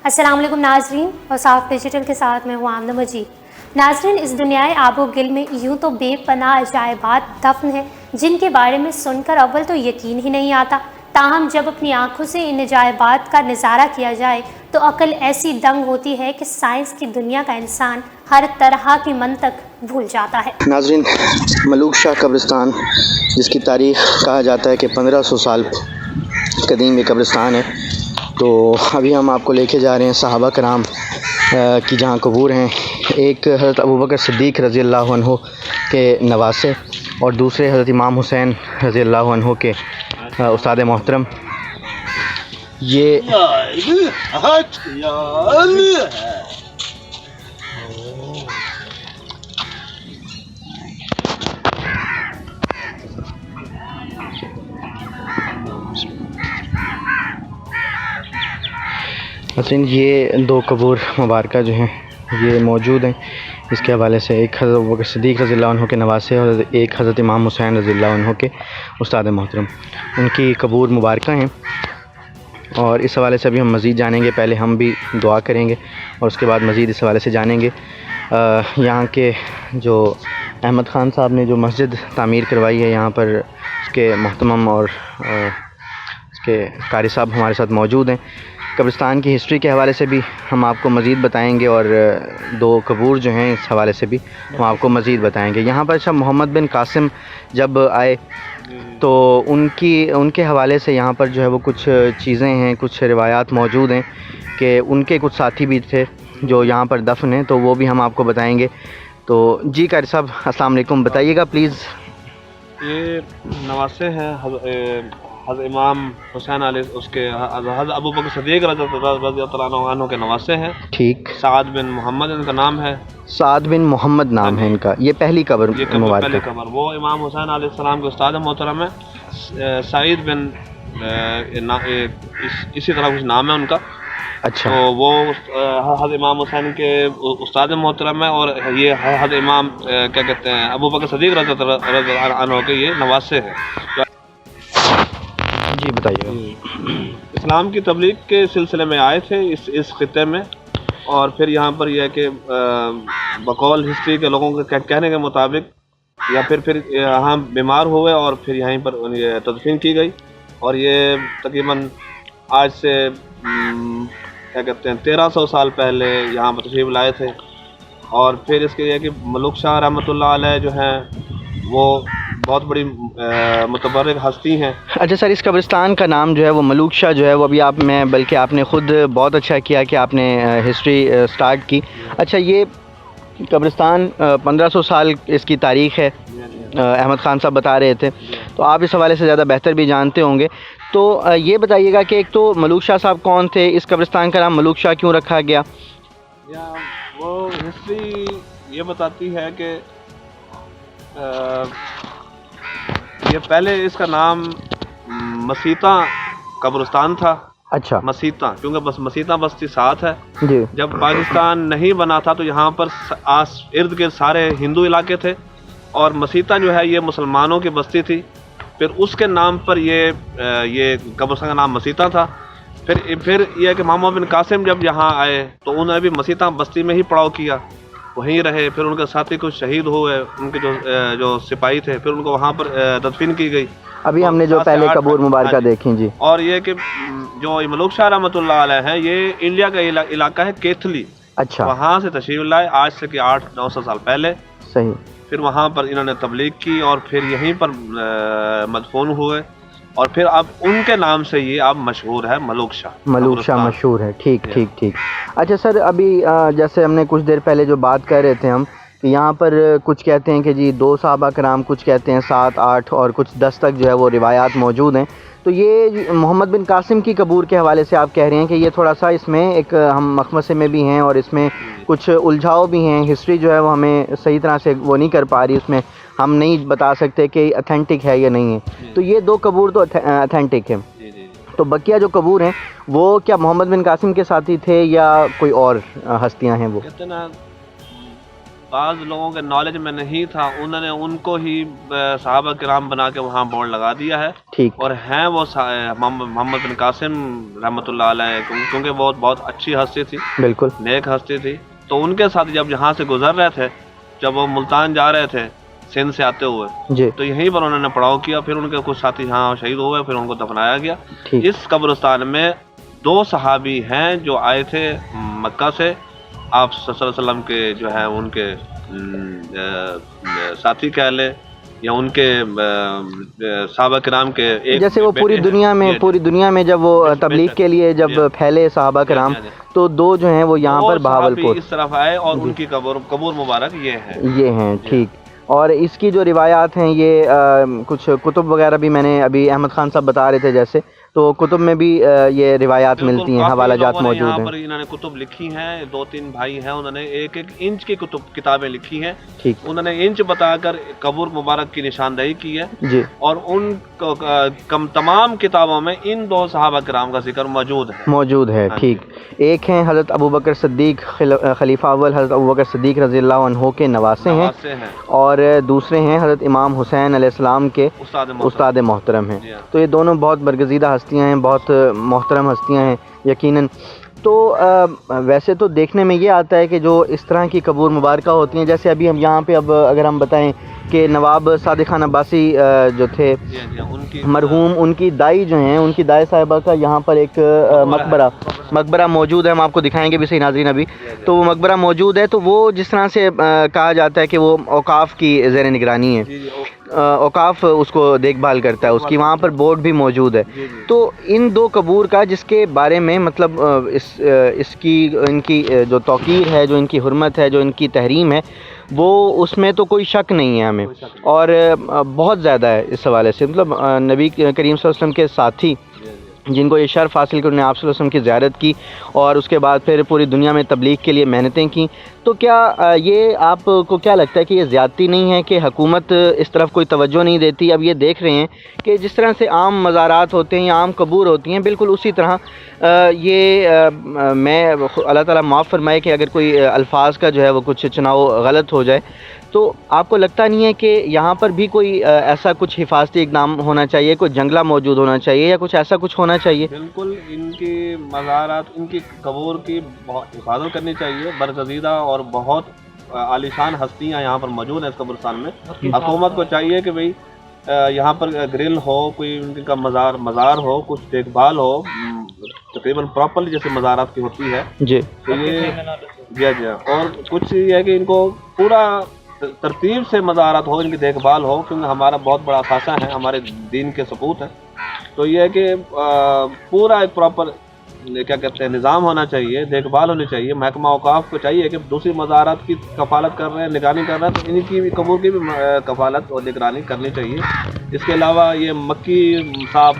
السلام علیکم ناظرین، اور صاف ڈیجیٹل کے ساتھ میں ہوں آمنہ مجید۔ ناظرین، اس دنیائے آب و گل میں یوں تو بے پناہ عجائبات دفن ہیں جن کے بارے میں سن کر اول تو یقین ہی نہیں آتا، تاہم جب اپنی آنکھوں سے ان عجائبات کا نظارہ کیا جائے تو عقل ایسی دنگ ہوتی ہے کہ سائنس کی دنیا کا انسان ہر طرح کی منطق بھول جاتا ہے۔ ناظرین، ملوک شاہ قبرستان، جس کی تاریخ کہا جاتا ہے کہ 1500 سال قدیم یہ قبرستان ہے، تو ابھی ہم آپ کو لے کے جا رہے ہیں صحابہ کرام کی جہاں قبور ہیں۔ ایک حضرت ابوبکر صدیق رضی اللہ عنہ کے نواسے اور دوسرے حضرت امام حسین رضی اللہ عنہ کے استاد محترم۔ یہ حسین، یہ دو قبور مبارکہ جو ہیں یہ موجود ہیں اس کے حوالے سے، ایک حضرت ابوبکر صدیق رضی اللہ عنہ کے نواسے اور ایک حضرت امام حسین رضی اللہ عنہ کے استاد محترم، ان کی قبور مبارکہ ہیں۔ اور اس حوالے سے ابھی ہم مزید جانیں گے، پہلے ہم بھی دعا کریں گے اور اس کے بعد مزید اس حوالے سے جانیں گے۔ یہاں کے جو احمد خان صاحب نے جو مسجد تعمیر کروائی ہے یہاں پر، اس کے محتمم اور اس کے قاری صاحب ہمارے ساتھ موجود ہیں۔ قبرستان کی ہسٹری کے حوالے سے بھی ہم آپ کو مزید بتائیں گے اور دو قبور جو ہیں اس حوالے سے بھی ہم آپ کو مزید بتائیں گے۔ یہاں پر شاہ محمد بن قاسم جب آئے تو ان کے حوالے سے یہاں پر جو ہے وہ کچھ چیزیں ہیں، کچھ روایات موجود ہیں کہ ان کے کچھ ساتھی بھی تھے جو یہاں پر دفن ہیں، تو وہ بھی ہم آپ کو بتائیں گے۔ تو جی قاری صاحب السلام علیکم، بتائیے گا پلیز۔ یہ نواسے ہیں حضرت امام حسین علیہ، اس کے حضرت ابوبکر صدیق رضی اللہ عنہ کے نواسے ہیں۔ ٹھیک، سعد بن محمد ان کا نام ہے۔ سعد بن محمد نام ہے ان کا، یہ پہلی قبر مبارکہ۔ پہلی قبر وہ امام حسین علیہ السلام کے استاد محترم ہے، سعید بن اسی طرح کچھ نام ہے ان کا۔ اچھا، تو وہ حضرت امام حسین کے استاد محترم ہے، اور یہ حضرت امام کیا کہتے ہیں ابوبکر صدیق رضی اللہ عنہ کے یہ نواسے ہیں۔ جی بتائیے گا۔ اسلام کی تبلیغ کے سلسلے میں آئے تھے اس خطے میں، اور پھر یہاں پر یہ ہے کہ بقول ہسٹری کے لوگوں کے کہنے کے مطابق یا پھر یہاں بیمار ہوئے اور پھر یہیں پر یہ تدفین کی گئی، اور یہ تقریباً آج سے کیا کہتے ہیں 1300 سال پہلے یہاں پر تشریف لائے تھے۔ اور پھر اس کے یہ کہ ملوک شاہ رحمۃ اللہ علیہ جو ہیں وہ بہت بڑی متبرک ہستی ہیں۔ اچھا سر، اس قبرستان کا نام جو ہے وہ ملوک شاہ جو ہے وہ ابھی بلکہ آپ نے خود بہت اچھا کیا کہ آپ نے ہسٹری سٹارٹ کی۔ اچھا، یہ قبرستان 1500 سال اس کی تاریخ ہے، احمد خان صاحب بتا رہے تھے، تو آپ اس حوالے سے زیادہ بہتر بھی جانتے ہوں گے، تو یہ بتائیے گا کہ ایک تو ملوک شاہ صاحب کون تھے، اس قبرستان کا نام ملوک شاہ کیوں رکھا گیا؟ وہ ہسٹری یہ بتاتی ہے کہ یہ پہلے اس کا نام مسیطہ قبرستان تھا۔ اچھا، مسیطہ، کیونکہ بس مسیطہ بستی ساتھ ہے۔ جی، جب پاکستان نہیں بنا تھا تو یہاں پر ارد گرد سارے ہندو علاقے تھے، اور مسیطہ جو ہے یہ مسلمانوں کی بستی تھی، پھر اس کے نام پر یہ قبرستان کا نام مسیطہ تھا۔ پھر یہ کہ محمد بن قاسم جب یہاں آئے تو انہوں نے بھی مسیطہ بستی میں ہی پڑاؤ کیا، وہیں رہے، پھر ان کے ساتھی کچھ شہید ہوئے، ان کے جو سپاہی تھے، پھر ان کو وہاں پر تدفین کی گئی۔ ابھی ہم نے جو پہلے قبور مبارکہ دیکھی جی۔ اور یہ کہ جو ملوک شاہ رحمۃ اللہ علیہ ہیں، یہ انڈیا کا علاقہ ہے کیتھلی، اچھا، وہاں سے تشریف لائے آج سے کہ 800-900 سال پہلے۔ صحیح، پھر وہاں پر انہوں نے تبلیغ کی اور پھر یہیں پر مدفون ہوئے، اور پھر اب ان کے نام سے یہ اب مشہور ہے ملوک شاہ۔ ملوک شاہ مشہور ہے، ٹھیک۔ اچھا سر، ابھی جیسے ہم نے کچھ دیر پہلے جو بات کر رہے تھے ہم، کہ یہاں پر کچھ کہتے ہیں کہ جی 2 صحابہ کرام، کچھ کہتے ہیں 7, 8 اور کچھ 10 تک جو ہے وہ روایات موجود ہیں، تو یہ محمد بن قاسم کی قبور کے حوالے سے آپ کہہ رہے ہیں کہ یہ تھوڑا سا اس میں ایک ہم مخمصے میں بھی ہیں اور اس میں کچھ الجھاؤ بھی ہیں، ہسٹری جو ہے وہ ہمیں صحیح طرح سے وہ نہیں کر پا رہی، اس میں ہم نہیں بتا سکتے کہ اتھینٹک ہے یا نہیں ہے، تو یہ 2 قبور تو اتھینٹک ہیں، تو بقیہ جو قبور ہیں وہ کیا محمد بن قاسم کے ساتھی تھے یا کوئی اور ہستیاں ہیں؟ وہ کہتے نا بعض لوگوں کے نالج میں نہیں تھا، انہوں نے ان کو ہی صحابہ کرام بنا کے وہاں بورڈ لگا دیا ہے، ٹھیک، اور ہیں وہ محمد بن قاسم رحمۃ اللہ علیہ، کیونکہ وہ بہت اچھی ہستی تھی، بالکل، نیک ہستی تھی، تو ان کے ساتھ جب یہاں سے گزر رہے تھے، جب وہ ملتان جا رہے تھے سندھ سے آتے ہوئے، جی، تو یہیں پر انہوں نے پڑاؤ کیا، پھر ان کے کچھ ساتھی یہاں شہید ہوئے، پھر ان کو دفنایا گیا۔ ٹھیک، اس قبرستان میں 2 صحابی ہیں جو آئے تھے مکہ سے، آپ صلی اللہ علیہ وسلم کے جو ہے ان کے ساتھی کہہ لیں، یا ان کے صحابہ کرام کے ایک جیسے وہ پوری دنیا میں جب وہ تبلیغ کے لیے جب پھیلے صحابہ کرام، تو 2 جو ہیں وہ یہاں پر بہاولپور اس طرف آئے، اور ان کی قبور مبارک یہ ہیں، ٹھیک۔ اور اس کی جو روایات ہیں یہ کچھ کتب وغیرہ بھی میں نے ابھی احمد خان صاحب بتا رہے تھے جیسے، تو کتب میں بھی یہ روایات ملتی ہیں، حوالہ جات موجود یہاں ہیں۔ پر انہوں نے کتب لکھی ہیں، 2-3 بھائی ہیں، انہوں نے 1-1 انچ کی کتابیں لکھی ہیں، ٹھیک، انہوں نے انچ بتا کر قبر مبارک کی نشاندہی کی ہے، جی، اور ان تمام کتابوں میں ان 2 صحابہ کرام کا ذکر موجود ہے۔ ٹھیک۔ ایک ہیں حضرت ابوبکر صدیق، خلیفہ اول حضرت ابوبکر صدیق رضی اللہ عنہ کے نواسے ہیں، اور دوسرے ہیں حضرت امام حسین علیہ السلام کے استاد محترم ہیں۔ تو یہ دونوں بہت برگزیدہ ہستیاں ہیں، بہت محترم ہستیاں ہیں یقیناً۔ تو ویسے تو دیکھنے میں یہ آتا ہے کہ جو اس طرح کی قبور مبارکہ ہوتی ہیں، جیسے ابھی ہم یہاں پہ اب اگر ہم بتائیں کہ نواب صادق خان عباسی جو تھے مرحوم، ان کی دائی جو ہیں، ان کی دائی صاحبہ کا یہاں پر ایک مقبرہ موجود ہے، ہم آپ کو دکھائیں گے بھی صحیح ناظرین ابھی، تو وہ مقبرہ موجود ہے۔ تو وہ جس طرح سے کہا جاتا ہے کہ وہ اوقاف کی زیر نگرانی ہے، اوقاف اس کو دیکھ بھال کرتا ہے، اس کی وہاں پر بورڈ بھی موجود ہے۔ تو ان 2 قبور کا جس کے بارے میں مطلب ان کی جو توقیر ہے، جو ان کی حرمت ہے، جو ان کی تحریم ہے، وہ اس میں تو کوئی شک نہیں ہے ہمیں، اور بہت زیادہ ہے اس حوالے سے۔ مطلب نبی کریم صلی اللہ علیہ وسلم کے ساتھی جن کو یہ شرف حاصل کرنے آپ صلی اللہ علیہ وسلم کی زیارت کی، اور اس کے بعد پھر پوری دنیا میں تبلیغ کے لیے محنتیں کی، تو کیا یہ آپ کو کیا لگتا ہے کہ یہ زیادتی نہیں ہے کہ حکومت اس طرف کوئی توجہ نہیں دیتی؟ اب یہ دیکھ رہے ہیں کہ جس طرح سے عام مزارات ہوتے ہیں یا عام قبور ہوتی ہیں، بالکل اسی طرح یہ میں اللہ تعالیٰ معاف فرمائے کہ اگر کوئی الفاظ کا جو ہے وہ کچھ چناؤ غلط ہو جائے، تو آپ کو لگتا نہیں ہے کہ یہاں پر بھی کوئی ایسا کچھ حفاظتی اقدام ہونا چاہیے، کوئی جنگلہ موجود ہونا چاہیے، یا کچھ ایسا کچھ ہونا چاہیے؟ بالکل، ان کی مزارات، ان کی قبور کی بہت حفاظت کرنی چاہیے۔ برگزیدہ اور بہت عالیشان ہستیاں یہاں پر موجود ہیں اس قبرستان میں۔ حکومت کو چاہیے کہ بھئی یہاں پر گرل ہو، کوئی ان کا مزار ہو، کچھ دیکھ بھال ہو، تقریباً پراپرلی جیسے مزارات کی ہوتی ہے، جی، تو یہ جی، اور کچھ یہ ہے کہ ان کو پورا ترتیب سے مزارات ہو، ان کی دیکھ بھال ہو، کیونکہ ہمارا بہت بڑا اثاثہ ہے، ہمارے دین کے ثبوت ہیں۔ تو یہ ہے کہ پورا ایک پراپر کیا کہتے ہیں نظام ہونا چاہیے، دیکھ بھال ہونی چاہیے۔ محکمہ اوقاف کو چاہیے کہ دوسری مزارات کی کفالت کر رہے ہیں، نگرانی کر رہے ہیں، تو ان کی بھی قبور کی بھی کفالت اور نگرانی کرنی چاہیے۔ اس کے علاوہ یہ مکی صاحب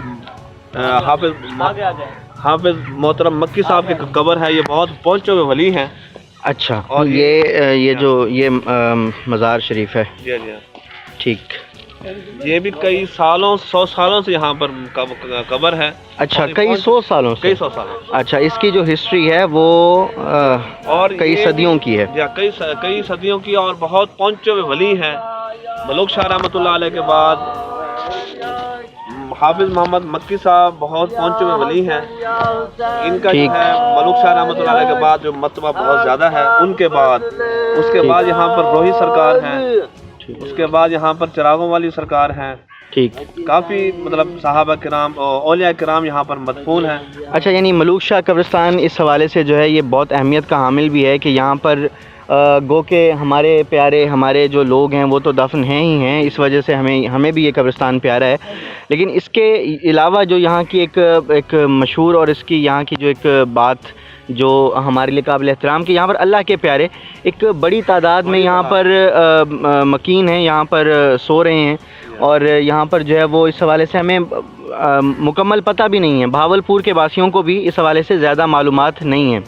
حافظ محترم مکی صاحب کی قبر ہے، یہ بہت پہنچے ہوئے ولی ہیں۔ اچھا، اور یہ جو یہ مزار شریف ہے، جی جی، ٹھیک، یہ بھی کئی سالوں 100 سالوں سے یہاں پر قبر ہے۔ اچھا، کئی سو سالوں سے؟ اچھا، اس کی جو ہسٹری ہے وہ اور کئی صدیوں کی ہے؟ کئی صدیوں کی، اور بہت پہنچے ہوئے ولی ہیں۔ ملوک شاہ رحمۃ اللہ علیہ کے بعد حافظ محمد مکی صاحب بہت پہنچے ہوئے ولی ہیں۔ ان کا جو ہے ملوک شاہ رحمۃ اللہ علیہ کے بعد جو مرتبہ بہت زیادہ ہے، ان کے بعد اس کے بعد یہاں پر روحی سرکار ہیں، اس کے بعد یہاں پر چراغوں والی سرکار ہیں، ٹھیک، کافی مطلب صحابہ کرام اور اولیاء کرام یہاں پر مدفون ہیں۔ اچھا، یعنی ملوک شاہ قبرستان اس حوالے سے جو ہے یہ بہت اہمیت کا حامل بھی ہے کہ یہاں پر گو کہ ہمارے پیارے، ہمارے جو لوگ ہیں وہ تو دفن ہیں ہی ہیں، اس وجہ سے ہمیں بھی یہ قبرستان پیارا ہے، لیکن اس کے علاوہ جو یہاں کی ایک مشہور اور اس کی یہاں کی جو ایک بات جو ہمارے لیے قابل احترام کہ یہاں پر اللہ کے پیارے ایک بڑی تعداد میں یہاں پر مکین ہیں، یہاں پر سو رہے ہیں، اور یہاں پر جو ہے وہ اس حوالے سے ہمیں مکمل پتہ بھی نہیں ہے، بہاولپور کے واسیوں کو بھی اس حوالے سے زیادہ معلومات نہیں ہیں۔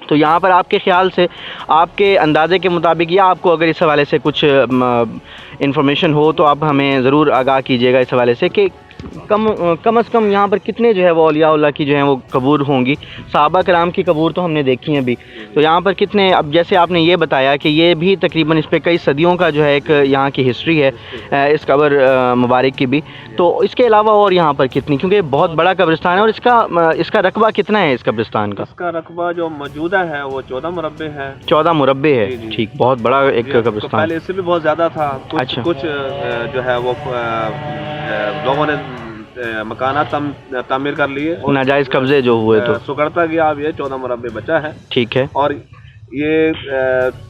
تو یہاں پر آپ کے خیال سے، آپ کے اندازے کے مطابق، یا آپ کو اگر اس حوالے سے کچھ انفارمیشن ہو تو آپ ہمیں ضرور آگاہ کیجیے گا اس حوالے سے کہ کم از کم یہاں پر کتنے جو ہے وہ اولیاء اللہ کی جو ہیں وہ قبور ہوں گی؟ صحابہ کرام کی قبور تو ہم نے دیکھی ہیں ابھی، تو یہاں پر کتنے، اب جیسے آپ نے یہ بتایا کہ یہ بھی تقریباً اس پہ کئی صدیوں کا جو ہے ایک یہاں کی ہسٹری ہے اس قبر مبارک کی بھی، تو اس کے علاوہ اور یہاں پر کتنی، کیونکہ بہت بڑا قبرستان ہے، اور اس کا رقبہ کتنا ہے اس قبرستان کا؟ اس کا رقبہ جو موجودہ ہے وہ 14 مربع ہے۔ 14 مربع ہے، ٹھیک، بہت بڑا ایک قبرستان۔ پہلے اس سے بھی بہت زیادہ تھا، کچھ جو ہے وہ لوگوں نے مکانات تعمیر کر لیے، ناجائز قبضے جو ہوئے تو سکڑتا گیا، اب یہ 14 مربع بچا ہے، ٹھیک ہے۔ اور یہ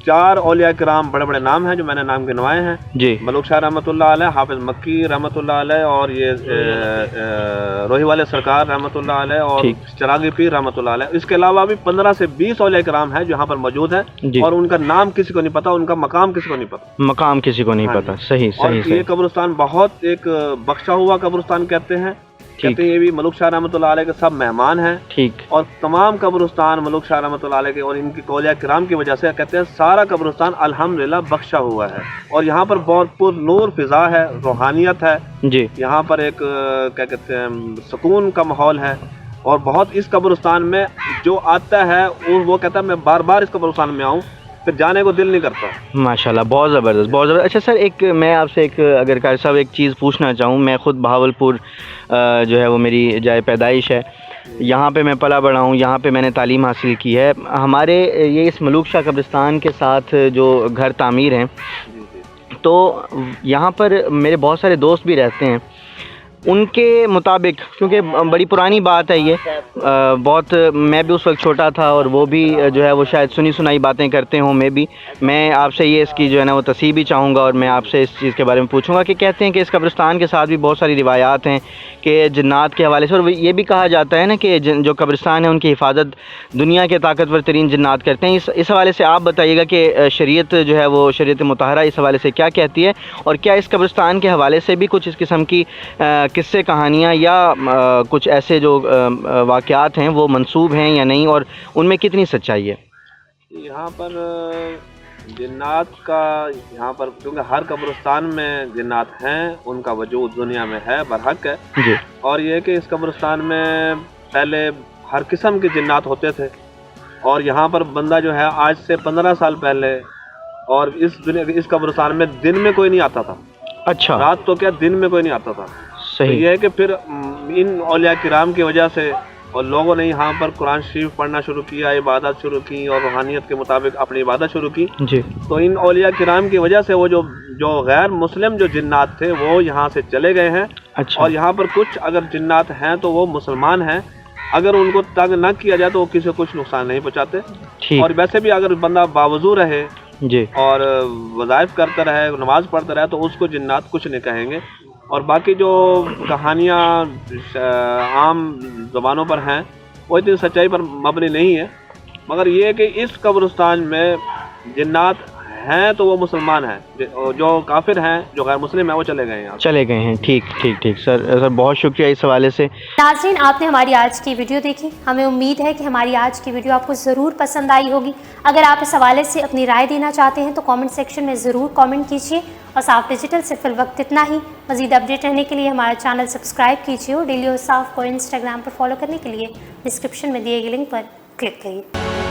4 اولیاء کرام بڑے بڑے نام ہیں جو میں نے نام گنوائے ہیں جی، ملوک شاہ رحمۃ اللہ علیہ، حافظ مکی رحمۃ اللہ علیہ، اور یہ روہی والے سرکار رحمۃ اللہ علیہ، اور چراغی پیر رحمۃ اللہ علیہ۔ اس کے علاوہ بھی 15 سے 20 اولیاء کرام ہیں جو یہاں پر موجود ہیں، اور ان کا نام کسی کو نہیں پتا، ان کا مقام کسی کو نہیں پتا، مقام کسی کو نہیں پتا، صحیح صحیح۔ یہ قبرستان بہت ایک بخشا ہوا قبرستان کہتے ہیں، کہتے ہیں یہ بھی ملوک شاہ رحمۃ اللہ علیہ کے سب مہمان ہیں، ٹھیک، اور تمام قبرستان ملوک شاہ رحمۃ اللہ علیہ کے اور ان کی اولیاء کرام کی وجہ سے کہتے ہیں سارا قبرستان الحمدللہ بخشا ہوا ہے، اور یہاں پر بہت پر نور فضا ہے، روحانیت ہے جی، یہاں پر ایک کیا کہتے ہیں سکون کا ماحول ہے، اور بہت اس قبرستان میں جو آتا ہے وہ کہتا ہے میں بار بار اس قبرستان میں آؤں، پھر جانے کو دل نہیں کرتا۔ ماشاءاللہ، بہت زبردست، بہت زبردست۔ اچھا سر، ایک میں آپ سے ایک اگر قاری صاحب ایک چیز پوچھنا چاہوں، میں خود بہاولپور جو ہے وہ میری جائے پیدائش ہے، یہاں پہ میں پلا بڑھا ہوں، یہاں پہ میں نے تعلیم حاصل کی ہے۔ ہمارے یہ اس ملوک شاہ قبرستان کے ساتھ جو گھر تعمیر ہیں، تو یہاں پر میرے بہت سارے دوست بھی رہتے ہیں، ان کے مطابق، کیونکہ بڑی پرانی بات ہے یہ، بہت میں بھی اس وقت چھوٹا تھا، اور وہ بھی جو ہے وہ شاید سنی سنائی باتیں کرتے ہوں، میں آپ سے یہ اس کی جو ہے نا وہ تصحیح بھی چاہوں گا، اور میں آپ سے اس چیز کے بارے میں پوچھوں گا کہ کہتے ہیں کہ اس قبرستان کے ساتھ بھی بہت ساری روایات ہیں کہ جنات کے حوالے سے، اور یہ بھی کہا جاتا ہے نا کہ جو قبرستان ہے ان کی حفاظت دنیا کے طاقتور ترین جنات کرتے ہیں۔ اس حوالے سے آپ بتائیے گا کہ شریعت جو ہے وہ شریعت مطہرہ اس حوالے سے کیا کہتی ہے، اور کیا اس قبرستان کے حوالے سے بھی کچھ اس قسم کی قصے کہانیاں یا کچھ ایسے جو واقعات ہیں وہ منسوب ہیں یا نہیں، اور ان میں کتنی سچائی ہے؟ یہاں پر جنات کا، یہاں پر کیونکہ ہر قبرستان میں جنات ہیں، ان کا وجود دنیا میں ہے، برحق ہے جی، اور یہ کہ اس قبرستان میں پہلے ہر قسم کے جنات ہوتے تھے، اور یہاں پر بندہ جو ہے آج سے 15 سال پہلے، اور اس قبرستان میں دن میں کوئی نہیں آتا تھا، اچھا، رات تو کیا دن میں کوئی نہیں آتا تھا، صحیح۔ یہ ہے کہ پھر ان اولیاء کرام کی وجہ سے اور لوگوں نے یہاں پر قرآن شریف پڑھنا شروع کیا، عبادت شروع کی، اور روحانیت کے مطابق اپنی عبادت شروع کی جی، تو ان اولیاء کرام کی وجہ سے وہ جو غیر مسلم جو جنات تھے وہ یہاں سے چلے گئے ہیں، اچھا، اور یہاں پر کچھ اگر جنات ہیں تو وہ مسلمان ہیں، اگر ان کو تنگ نہ کیا جائے تو وہ کسی کو کچھ نقصان نہیں پہنچاتے، اور ویسے بھی اگر بندہ باوضو رہے جی، اور وظائف کرتا رہے، نماز پڑھتا رہے، تو اس کو جنات کچھ نہیں کہیں گے۔ اور باقی جو کہانیاں عام زبانوں پر ہیں وہ اتنی سچائی پر مبنی نہیں ہے، مگر یہ کہ اس قبرستان میں جنات ہیں تو وہ مسلمان ہیں، جو کافر ہیں جو غیر مسلم ہیں وہ چلے گئے ہیں، ٹھیک سر، بہت شکریہ اس حوالے سے۔ ناظرین، آپ نے ہماری آج کی ویڈیو دیکھی، ہمیں امید ہے کہ ہماری آج کی ویڈیو آپ کو ضرور پسند آئی ہوگی۔ اگر آپ اس حوالے سے اپنی رائے دینا چاہتے ہیں تو کامنٹ سیکشن میں ضرور کامنٹ کیجیے، اور صاف ڈیجیٹل سے فی الوقت اتنا ہی۔ مزید اپڈیٹ رہنے کے لیے ہمارا چینل سبسکرائب کیجیے، اور ڈیلی اور صاف کو انسٹاگرام پر فالو کرنے کے لیے ڈسکرپشن میں دیے گئے لنک پر کلک کریے۔